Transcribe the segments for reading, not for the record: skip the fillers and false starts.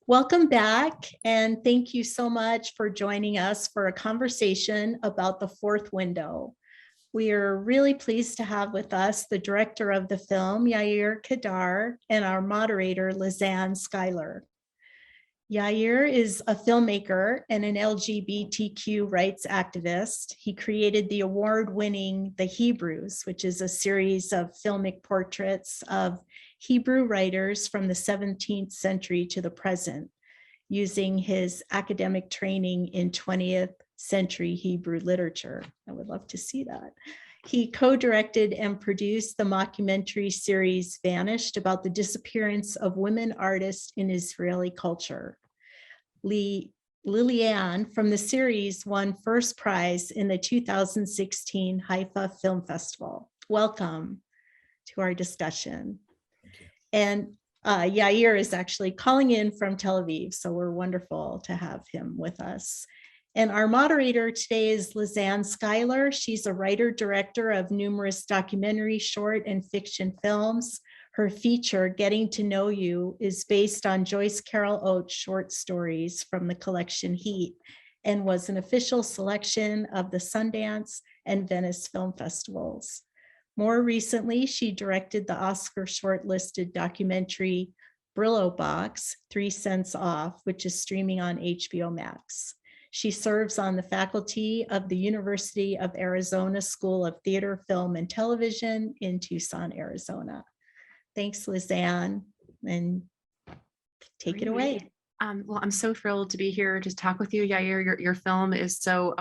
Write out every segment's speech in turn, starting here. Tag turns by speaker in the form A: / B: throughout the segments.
A: Welcome back, and thank you so much for joining us for a conversation about The Fourth Window. We are really pleased to have with us the director of the film, Yair Qedar, and our moderator, Lizanne Schuyler. Yair is a filmmaker and an LGBTQ rights activist. He created the award-winning The Hebrews, which is a series of filmic portraits of Hebrew writers from the 17th century to the present, using his academic training in 20th century Hebrew literature. I would love to see that. He co-directed and produced the mockumentary series Vanished, about the disappearance of women artists in Israeli culture. Liliane from the series won first prize in the 2016 Haifa Film Festival. Welcome to our discussion.
B: Thank you.
A: And Yair is actually calling in from Tel Aviv, so we're wonderful to have him with us. And our moderator today is Lizanne Schuyler. She's a writer-director of numerous documentary, short, and fiction films. Her feature, Getting to Know You, is based on Joyce Carol Oates' short stories from the collection Heat, and was an official selection of the Sundance and Venice Film Festivals. More recently, she directed the Oscar shortlisted documentary Brillo Box, 3 Cents Off, which is streaming on HBO Max. She serves on the faculty of the University of Arizona School of Theater, Film, and Television in Tucson, Arizona. Thanks, Lizanne, and take it away.
C: Well, I'm so thrilled to be here to talk with you, Yair. Your film is so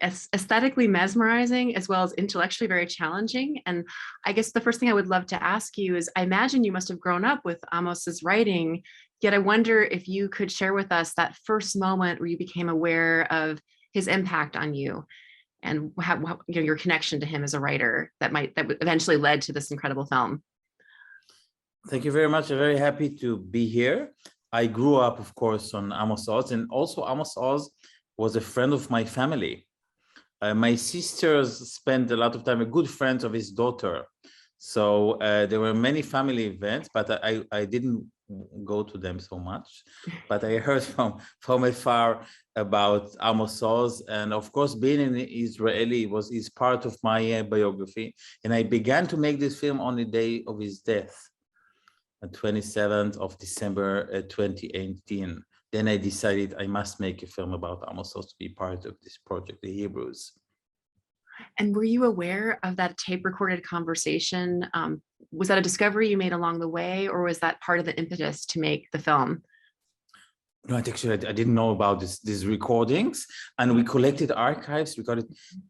C: aesthetically mesmerizing as well as intellectually very challenging. And I guess the first thing I would love to ask you is, I imagine you must have grown up with Amos's writing, yet I wonder if you could share with us that first moment where you became aware of his impact on you and how your connection to him as a writer that eventually led to this incredible film.
B: Thank you very much. I'm very happy to be here. I grew up, of course, on Amos Oz, and also Amos Oz was a friend of my family. My sisters spent a lot of time, a good friend of his daughter. So there were many family events, but I didn't go to them so much. But I heard from afar about Amos Oz, and of course, being an Israeli is part of my biography. And I began to make this film on the day of his death, the 27th of December 2018. Then I decided I must make a film about Amos Oz to be part of this project, The Hebrews.
C: And were you aware of that tape recorded conversation? Was that a discovery you made along the way, or was that part of the impetus to make the film?
B: No, actually, I didn't know about these recordings, and we collected archives. We got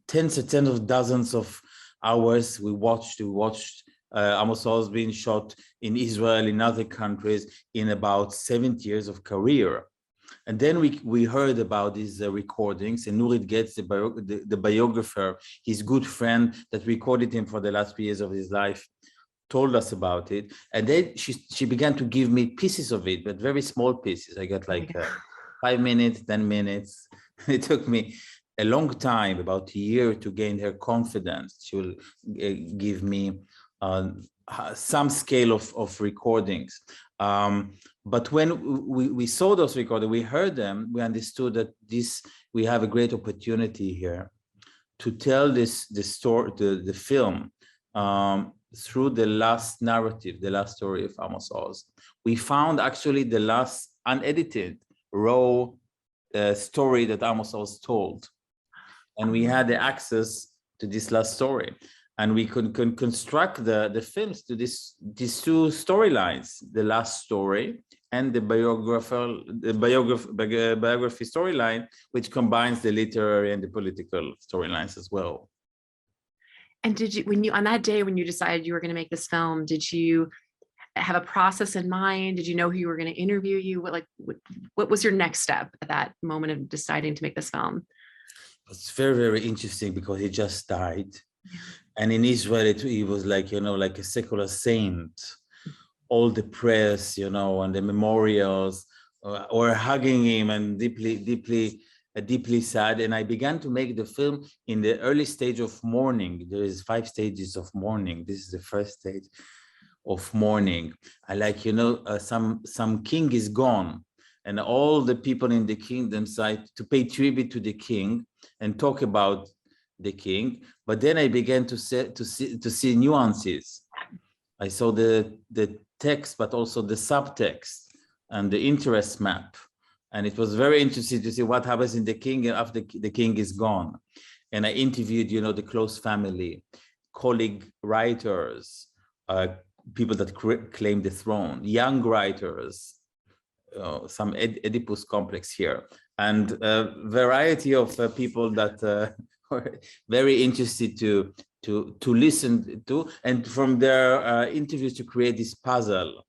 B: tens of dozens of hours. We watched Amos Oz being shot in Israel, in other countries, in about 70 years of career. And then we heard about these recordings, and Nurit Getz, the biographer, his good friend that recorded him for the last few years of his life, told us about it. And then she began to give me pieces of it, but very small pieces. I got like 5 minutes, 10 minutes. It took me a long time, about a year, to gain her confidence. She will give me some scale of recordings. But when we saw those recordings, we heard them, we understood that we have a great opportunity here to tell the story, the film, through the last narrative, the last story of Amos Oz. We found actually the last unedited, raw story that Amos Oz told. And we had the access to this last story. And we could construct the films to these two storylines, the last story and the biography storyline, which combines the literary and the political storylines as well.
C: And did you, on that day when you decided you were going to make this film, did you have a process in mind? Did you know who you were going to interview you? What was your next step at that moment of deciding to make this film?
B: It's very, very interesting because he just died. Yeah. And in Israel, he was like, like a secular saint. All the press, and the memorials were hugging him and deeply sad. And I began to make the film in the early stage of mourning. There is 5 stages of mourning. This is the first stage. of mourning. I like, some king is gone, and all the people in the kingdom side to pay tribute to the king and talk about the king. But then I began to see nuances. I saw the text, but also the subtext and the interest map. And it was very interesting to see what happens in the king after the king is gone. And I interviewed, the close family, colleague writers, people that claim the throne, young writers, some Oedipus complex here, and a variety of people that were very interested to listen to, and from their interviews to create this puzzle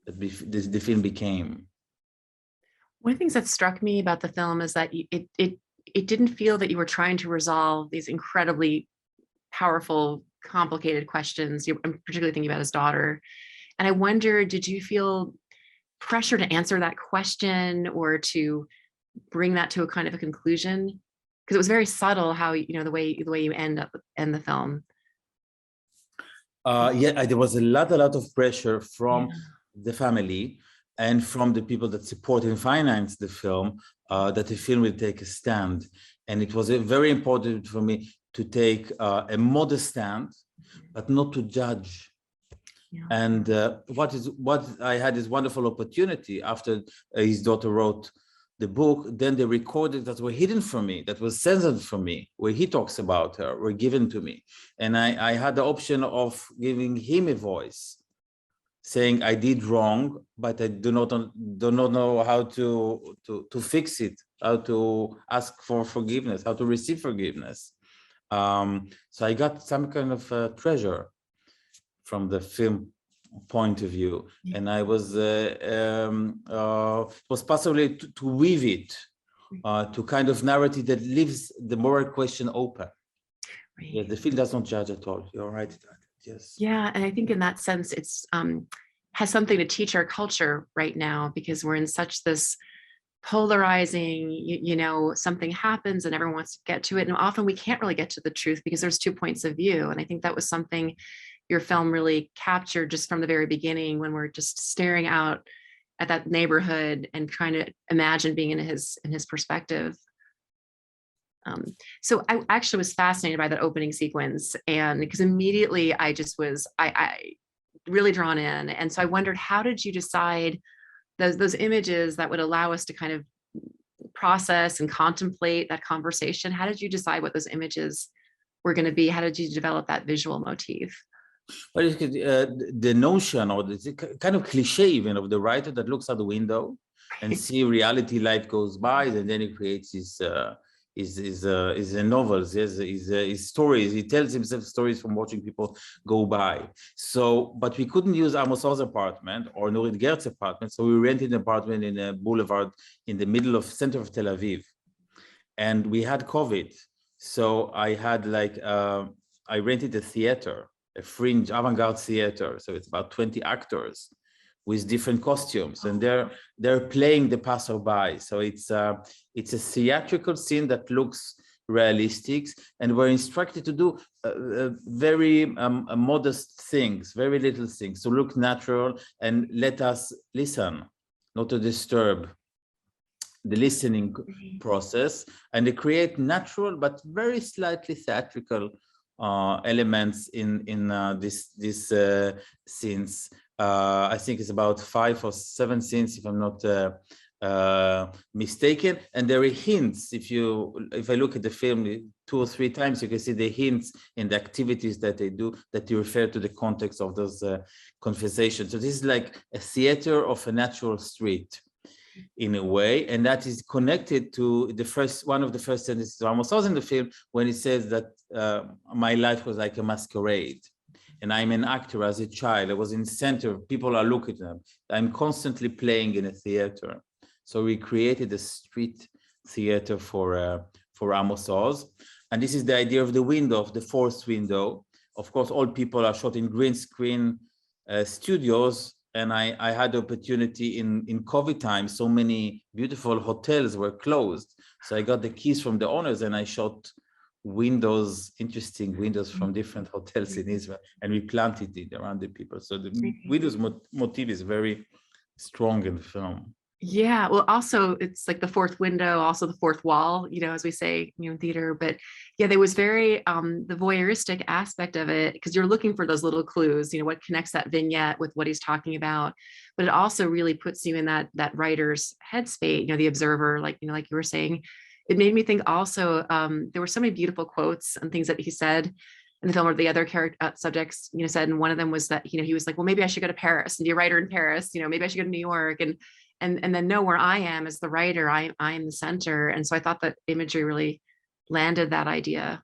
B: that the film became.
C: One of the things that struck me about the film is that it didn't feel that you were trying to resolve these incredibly powerful, complicated questions. I'm particularly thinking about his daughter. And I wonder, did you feel pressure to answer that question or to bring that to a kind of a conclusion? Because it was very subtle how, the way you end the film.
B: There was a lot of pressure from the family and from the people that support and finance the film, that the film will take a stand. And it was very important for me to take a modest stand, but not to judge. Yeah. And what I had this wonderful opportunity after his daughter wrote the book, then the recordings that were hidden from me, that was censored from me, where he talks about her, were given to me. And I had the option of giving him a voice, saying I did wrong, but I do not know how to fix it, how to ask for forgiveness, how to receive forgiveness. So I got some kind of treasure from the film point of view, and I was possibly to weave it to kind of narrative that leaves the moral question open. Right. Yeah, the film does not judge at all. You're right. Yes.
C: Yeah, and I think in that sense, it's has something to teach our culture right now, because we're in such this polarizing, something happens and everyone wants to get to it, and often we can't really get to the truth because there's two points of view. And I think that was something your film really captured just from the very beginning, when we're just staring out at that neighborhood and trying to imagine being in his perspective. So I actually was fascinated by that opening sequence, and because immediately I just was I really drawn in. And so I wondered, how did you decide those images that would allow us to kind of process and contemplate that conversation? How did you decide what those images were going to be? How did you develop that visual motif?
B: Well, the notion, or the kind of cliche even, of the writer that looks out the window and see reality, life goes by, and then he creates his novels, his stories. He tells himself stories from watching people go by. So, but we couldn't use Amos Oz's apartment or Nurit Gertz's apartment, so we rented an apartment in a boulevard in the center of Tel Aviv, and we had COVID. So I had I rented a theater, a fringe avant-garde theater. So it's about 20 actors with different costumes, and they're playing the passerby. So it's a theatrical scene that looks realistic, and we're instructed to do very modest things, very little things, to look natural and let us listen, not to disturb the listening process, and they create natural but very slightly theatrical elements in this scenes. I think it's about 5 or 7 scenes, if I'm not mistaken, and there are hints. If I look at the film 2 or 3 times, you can see the hints in the activities that they do, that you refer to the context of those conversations. So this is like a theater of a natural street, in a way, and that is connected to one of the first sentences of Amos Oz in the film, when he says that my life was like a masquerade, and I'm an actor as a child. I was in center. People are looking at them. I'm constantly playing in a theater. So we created a street theater for Amos Oz, and this is the idea of the window, of the fourth window. Of course, all people are shot in green screen studios. And I had the opportunity in COVID time, so many beautiful hotels were closed. So I got the keys from the owners, and I shot windows, interesting windows from different hotels in Israel, and we planted it around the people. So the windows motif is very strong in the film.
C: Yeah, well, also it's like the fourth window, also the fourth wall, as we say, in theater. But yeah, there was very the voyeuristic aspect of it, because you're looking for those little clues, what connects that vignette with what he's talking about. But it also really puts you in that writer's headspace, the observer, like you were saying. It made me think also, there were so many beautiful quotes and things that he said in the film, or the other character subjects, said, and one of them was that, he was like, well, maybe I should go to Paris and be a writer in Paris, maybe I should go to New York, and then know where I am as the writer, I'm the center. And so I thought that imagery really landed that idea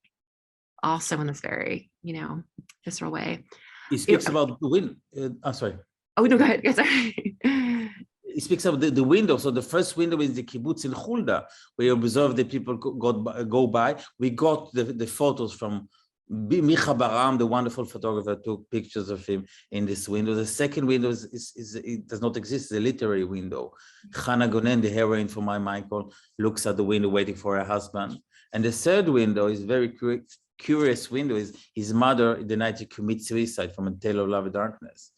C: also in this very, visceral way.
B: He speaks about the wind. I'm sorry.
C: Oh, no, go ahead. Sorry.
B: He speaks of the window. So the first window is the kibbutz in Hulda, where you observe the people go by. We got the photos from Micha Baram, the wonderful photographer, took pictures of him in this window. The second window it does not exist, it's a literary window. Hannah Gonen, the heroine from My Michael, looks at the window waiting for her husband. And the third window is very curious window, is his mother the night she commits suicide from A Tale of Love and Darkness.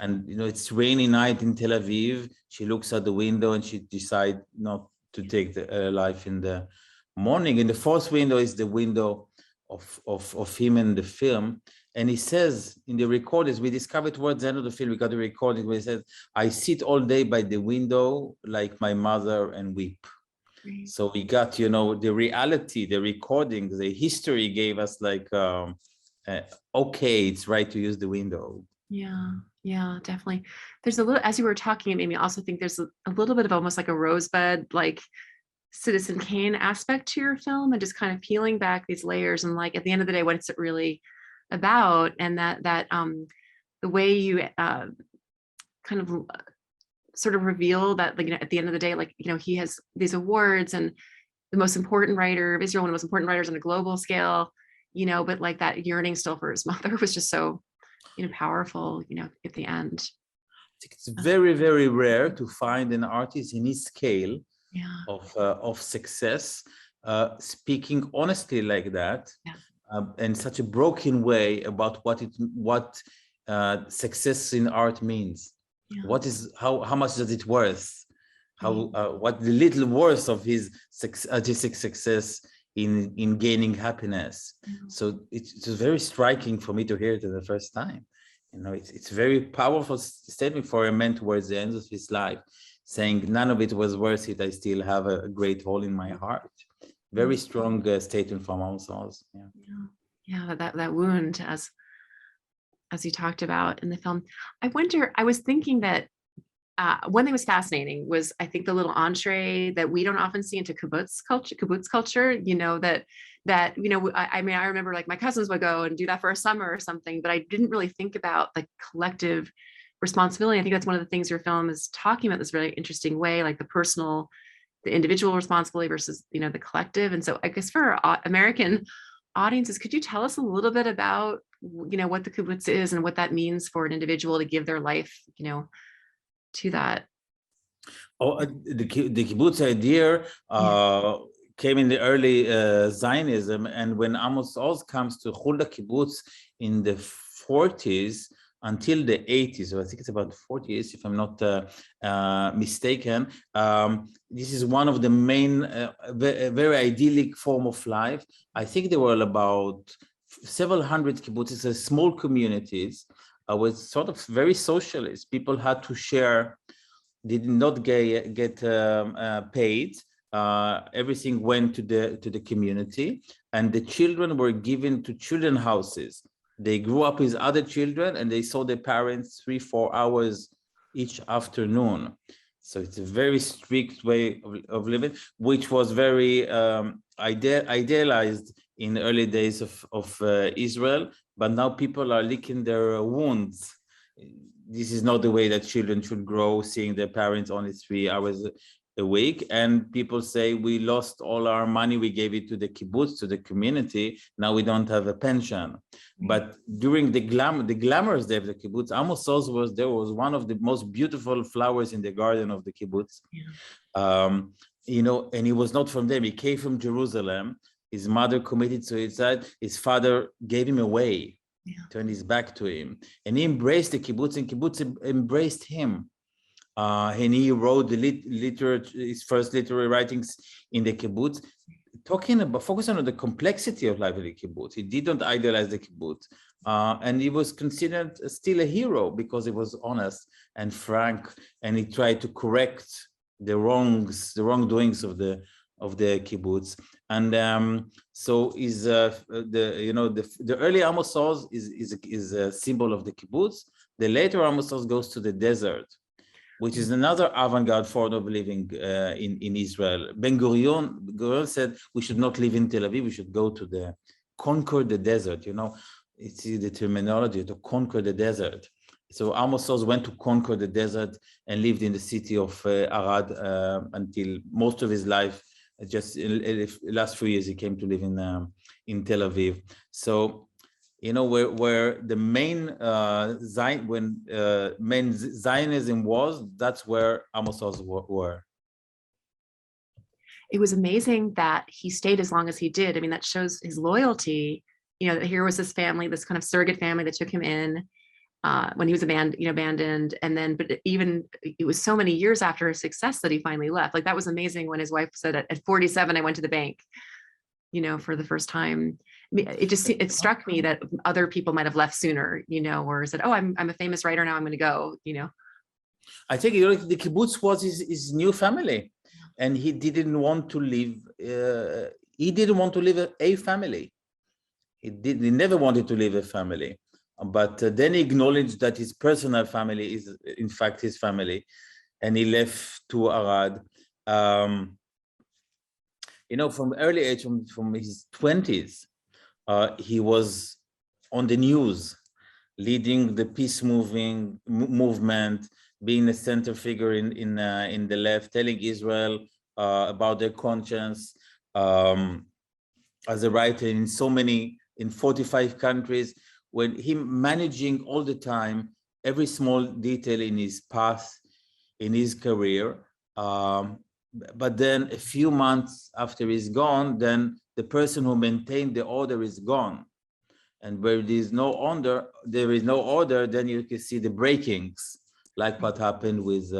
B: And it's rainy night in Tel Aviv. She looks at the window and she decides not to take her life in the morning. And the fourth window is the window of him in the film. And he says in the recordings, we discovered towards the end of the film, we got the recording where he says, I sit all day by the window like my mother and weep. Right. So we got, the reality, the recording, the history gave us like, okay, it's right to use the window.
C: Yeah, definitely. There's a little, as you were talking, it made me also think there's a little bit of almost like a Rosebud, like Citizen Kane aspect to your film, and just kind of peeling back these layers, and like at the end of the day, what's it really about? And that the way you kind of sort of reveal that, like, at the end of the day, like, he has these awards and the most important writer of Israel, one of the most important writers on a global scale, but like that yearning still for his mother was just so powerful, at the end.
B: It's very, very rare to find an artist in his scale of success, speaking honestly like that, in such a broken way about what success in art means. What is how much does it worth? What the little worth of his artistic success in gaining happiness. So it's very striking for me to hear it for the first time. It's very powerful statement for a man towards the end of his life, saying none of it was worth it. I still have a great hole in my heart. Very strong statement from Amos Oz.
C: Yeah, that wound, as you talked about in the film. I was thinking that one thing was fascinating was, I think, the little entree that we don't often see into kibbutz culture, I remember like my cousins would go and do that for a summer or something, but I didn't really think about the collective responsibility. I think that's one of the things your film is talking about, this really interesting way, like the individual responsibility versus, the collective. And so I guess for our American audiences, could you tell us a little bit about, what the kibbutz is and what that means for an individual to give their life, to that?
B: The kibbutz idea came in the early Zionism, and when Amos Oz comes to Hulda kibbutz in the 40s until the 80s, or I think it's about 40 years if I'm not mistaken, this is one of the main very idyllic form of life. I think there were about several hundred kibbutzes, small communities, was sort of very socialist. People had to share, they did not get paid. Everything went to the community, and the children were given to children houses. They grew up with other children, and they saw their parents 3-4 hours each afternoon. So it's a very strict way of living, which was very idealized in the early days of Israel. But now people are licking their wounds. This is not the way that children should grow, seeing their parents only 3 hours a week. And people say, we lost all our money, we gave it to the kibbutz, to the community, now we don't have a pension. But during the glamorous day of the kibbutz, Amos Oz was one of the most beautiful flowers in the garden of the kibbutz. And he was not from them, he came from Jerusalem, His mother committed suicide. His father gave him away, turned his back to him, and he embraced the kibbutz, and kibbutz embraced him. And he wrote his first literary writings in the kibbutz, focusing on the complexity of life in the kibbutz. He didn't idolize the kibbutz, and he was considered still a hero because he was honest and frank, and he tried to correct the wrongdoings of the kibbutz. And so is the early Amos Oz is a symbol of the kibbutz. The later Amos Oz goes to the desert, which is another avant-garde form of living in Israel. Ben-Gurion said we should not live in Tel Aviv, we should go to conquer the desert. It's the terminology, to conquer the desert. So Amos Oz went to conquer the desert and lived in the city of Arad until most of his life. Just in the last few years, he came to live in Tel Aviv. So, where the main Zionism was, that's where Amos Oz were.
C: It was amazing that he stayed as long as he did. I mean, that shows his loyalty. That here was this family, this kind of surrogate family that took him in when he was abandoned. And then, but even it was so many years after his success that he finally left. Like, that was amazing when his wife said at 47, I went to the bank, for the first time. It struck me that other people might have left sooner, or said, oh, I'm a famous writer now, I'm going to go,
B: I think the kibbutz was his new family, and he didn't want to leave. He didn't want to leave a family. He never wanted to leave a family. But then he acknowledged that his personal family is, in fact, his family, and he left to Arad. From early age, from his 20s, he was on the news, leading the peace movement, being a center figure in the left, telling Israel about their conscience as a writer in 45 countries. When him managing all the time every small detail in his path, in his career, but then a few months after he's gone, then the person who maintained the order is gone, and where there is no order, then you can see the breakings, like what happened with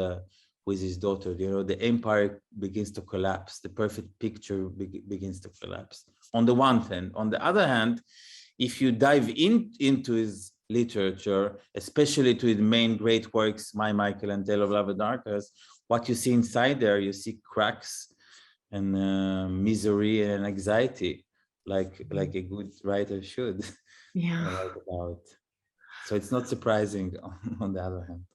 B: his daughter. The empire begins to collapse. The perfect picture begins to collapse. On the one hand, on the other hand, if you dive into his literature, especially to his main great works, My Michael and Tale of Love and Darkness, what you see inside there, you see cracks and misery and anxiety, like a good writer should. Write about. So it's not surprising on the other hand.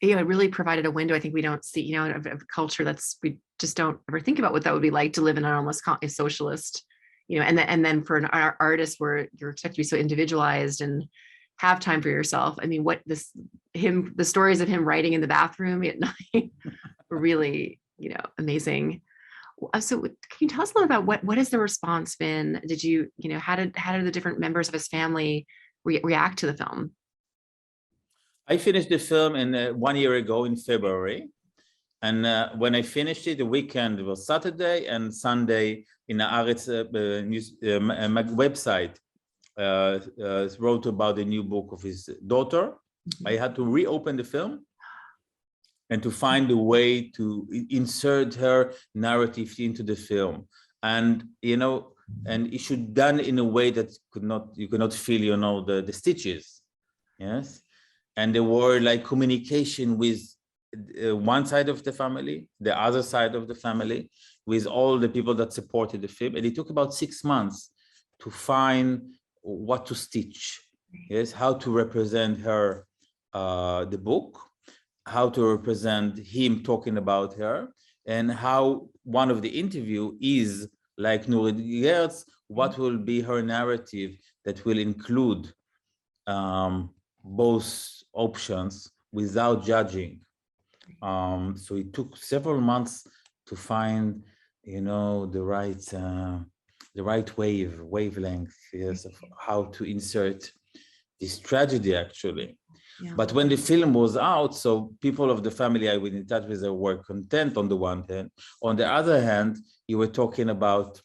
C: It really provided a window. I think we don't see, of a culture we just don't ever think about what that would be like to live in an almost socialist. And then for an artist where you're expected to be so individualized and have time for yourself. I mean, the stories of him writing in the bathroom at night were really, amazing. So can you tell us a little about what has the response been? Did you, how did the different members of his family react to the film?
B: I finished the film 1 year ago in February. And when I finished it, the weekend, it was Saturday and Sunday, in the Haaretz news website, wrote about the new book of his daughter. I had to reopen the film and to find a way to insert her narrative into the film. And, and it should be done in a way that you could not feel, the stitches. Yes. And there were like communication with one side of the family, the other side of the family, with all the people that supported the film. And it took about 6 months to find what to stitch, yes, how to represent her, the book, how to represent him talking about her, and how one of the interview is like Nurit Gertz, what will be her narrative that will include both options without judging. So it took several months to find, the right wavelength, yes, of how to insert this tragedy actually. But when the film was out, so people of the family I was in touch with were content on the one hand. On the other hand, you were talking about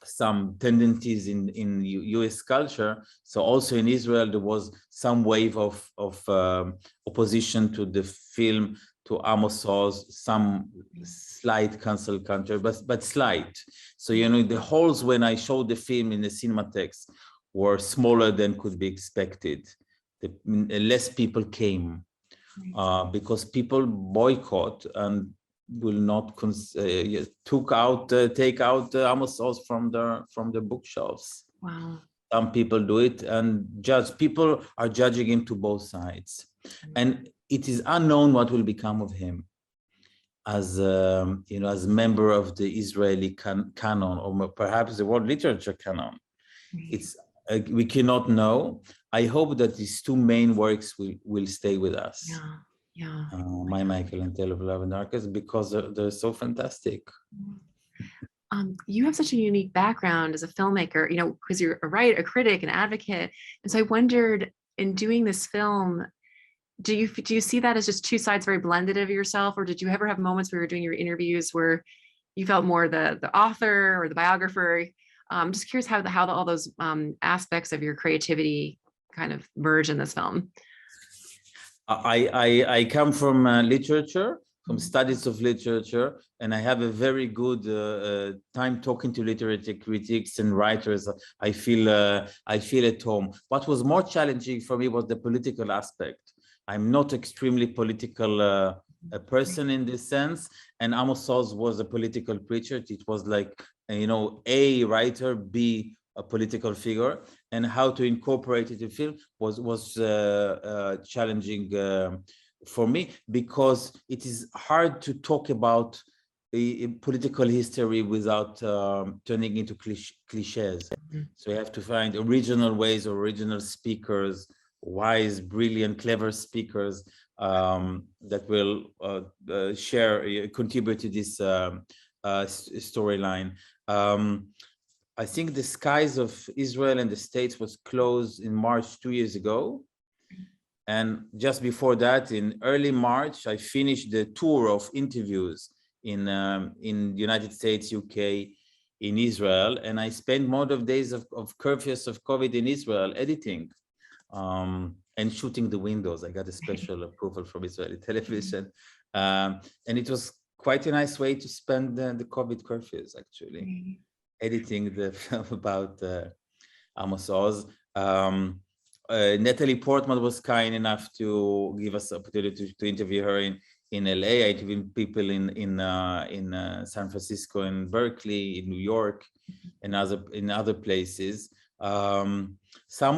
B: some tendencies in US culture. So also in Israel, there was some wave of opposition to the film, to Amos Oz, some slight cancel culture, but slight. So, you know, the halls when I showed the film in the Cinematheques were smaller than could be expected. Less people came because people boycott and will not take out Amos Oz from the bookshelves.
C: Wow.
B: Some people do it, and people are judging him to both sides, and it is unknown what will become of him as you know, as member of the Israeli canon, or perhaps the world literature canon. It's we cannot know. I hope that these two main works will stay with us.
C: Yeah.
B: My Michael and Tale of Love and Darkness, because they're so fantastic.
C: You have such a unique background as a filmmaker, you know, because you're a writer, a critic, an advocate. And so I wondered, in doing this film, do you see that as just two sides very blended of yourself, or did you ever have moments where you were doing your interviews where you felt more the author or the biographer? Just curious how all those aspects of your creativity kind of merge in this film.
B: I come from literature, from studies of literature, and I have a very good time talking to literary critics and writers. I feel at home. What was more challenging for me was the political aspect. I'm not extremely political a person in this sense, and Amos Oz was a political preacher. It was like, you know, A, writer, B, a political figure, and how to incorporate it in film was challenging for me, because it is hard to talk about a political history without turning into cliches. So you have to find original ways, original speakers, wise, brilliant, clever speakers that will contribute to this storyline. I think the skies of Israel and the States was closed in March 2 years ago. And just before that, in early March, I finished the tour of interviews in the United States, UK, in Israel. And I spent most of days of curfews of COVID in Israel editing and shooting the windows. I got a special approval from Israeli television. And it was quite a nice way to spend the COVID curfews, actually. Editing the film about Amos Oz. Natalie Portman was kind enough to give us the opportunity to interview her in LA. I interviewed people in San Francisco, in Berkeley, in New York, and in other places. Some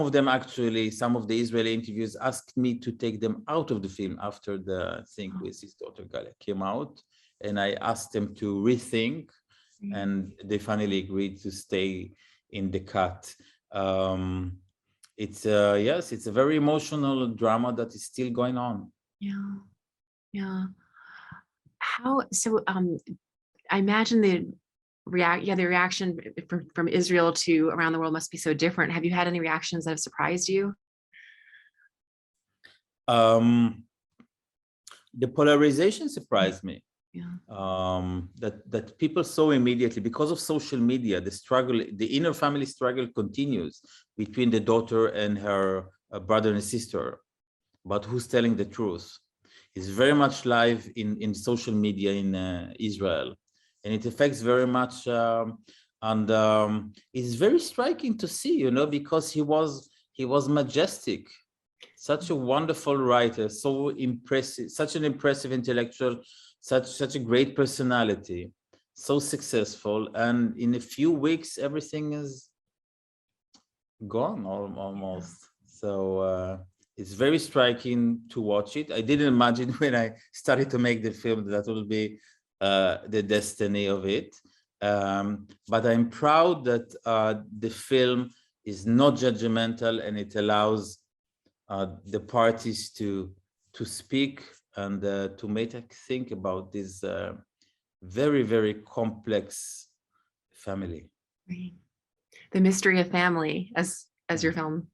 B: of them actually, some of the Israeli interviews asked me to take them out of the film after the thing with his daughter Galia came out, and I asked them to rethink. And they finally agreed to stay in the cut. It's it's a very emotional drama that is still going on.
C: Yeah. I imagine the reaction from Israel to around the world must be so different. Have you had any reactions that have surprised you?
B: The polarization surprised me. That people saw immediately, because of social media, the struggle, the inner family struggle continues between the daughter and her brother and sister. But who's telling the truth? It's very much live in social media in Israel, and it affects very much. And it's very striking to see, you know, because he was majestic, such a wonderful writer, so impressive, such an impressive intellectual. Such a great personality, so successful, and in a few weeks everything is gone almost. So it's very striking to watch it. I didn't imagine when I started to make the film that will be the destiny of it, but I'm proud that the film is not judgmental, and it allows the parties to speak and to make us think about this very, very complex family.
C: Right. The mystery of family, as your film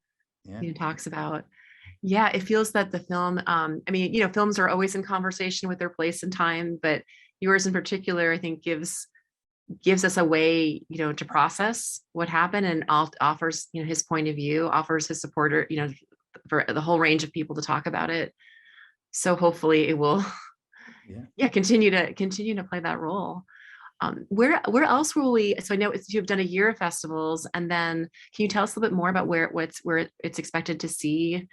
C: talks about. Yeah, it feels that the film, I mean, you know, films are always in conversation with their place and time, but yours in particular, I think, gives gives us a way, to process what happened, and offers, his point of view, offers his supporter, for the whole range of people to talk about it. So hopefully it will, continue to play that role. Where else will we? So I know you've done a year of festivals, and then can you tell us a little bit more about where it's expected to see,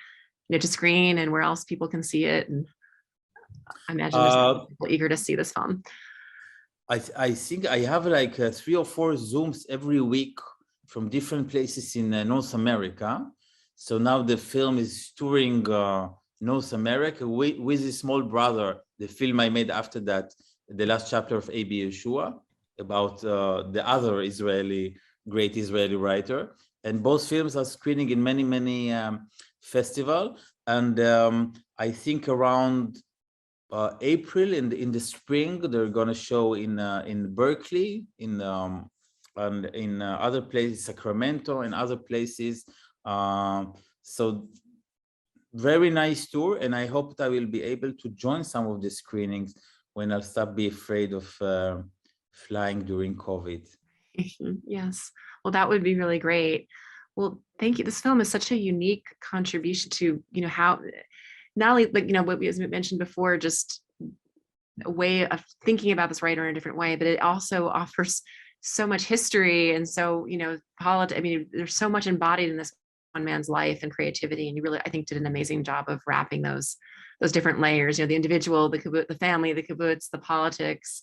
C: to screen, and where else people can see it? And I imagine there's people eager to see this film.
B: I think I have like 3 or 4 Zooms every week from different places in North America. So now the film is touring North America with his small brother. The film I made after that, the last chapter of A.B. Yeshua, about the other great Israeli writer. And both films are screening in many festivals. And I think around April in the spring, they're gonna show in Berkeley, and in other places, Sacramento, and other places. So very nice tour, and I hope that I will be able to join some of the screenings when I'll stop be afraid of flying during COVID.
C: Yes, well, that would be really great. Well, thank you. This film is such a unique contribution to, how not only, like, what we, as we mentioned before, just a way of thinking about this writer in a different way, but it also offers so much history. And so, politics, I mean, there's so much embodied in this one man's life and creativity. And you really, I think, did an amazing job of wrapping those different layers, the individual, the kibbutz, the family, the kibbutz, the politics.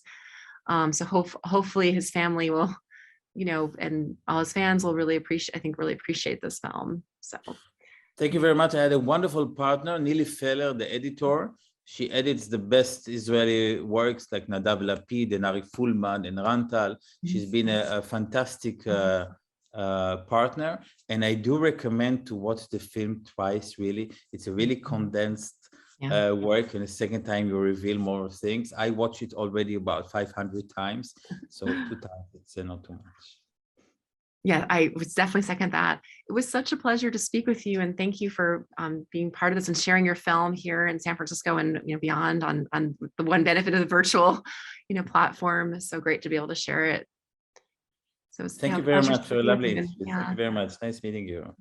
C: So hopefully his family will, and all his fans will really appreciate this film. So
B: thank you very much. I had a wonderful partner, Nili Feller, the editor. She edits the best Israeli works like Nadav Lapid and Ari Fulman and Rantal. She's been a fantastic partner. And I do recommend to watch the film twice, really. It's a really condensed work, and the second time you reveal more things. I watched it already about 500 times. So 2 times, it's not too much.
C: Yeah, I would definitely second that. It was such a pleasure to speak with you, and thank you for being part of this and sharing your film here in San Francisco and beyond on the one benefit of the virtual platform. It's so great to be able to share it. So
B: thank you very much. So lovely. Thank you very much. Nice meeting you.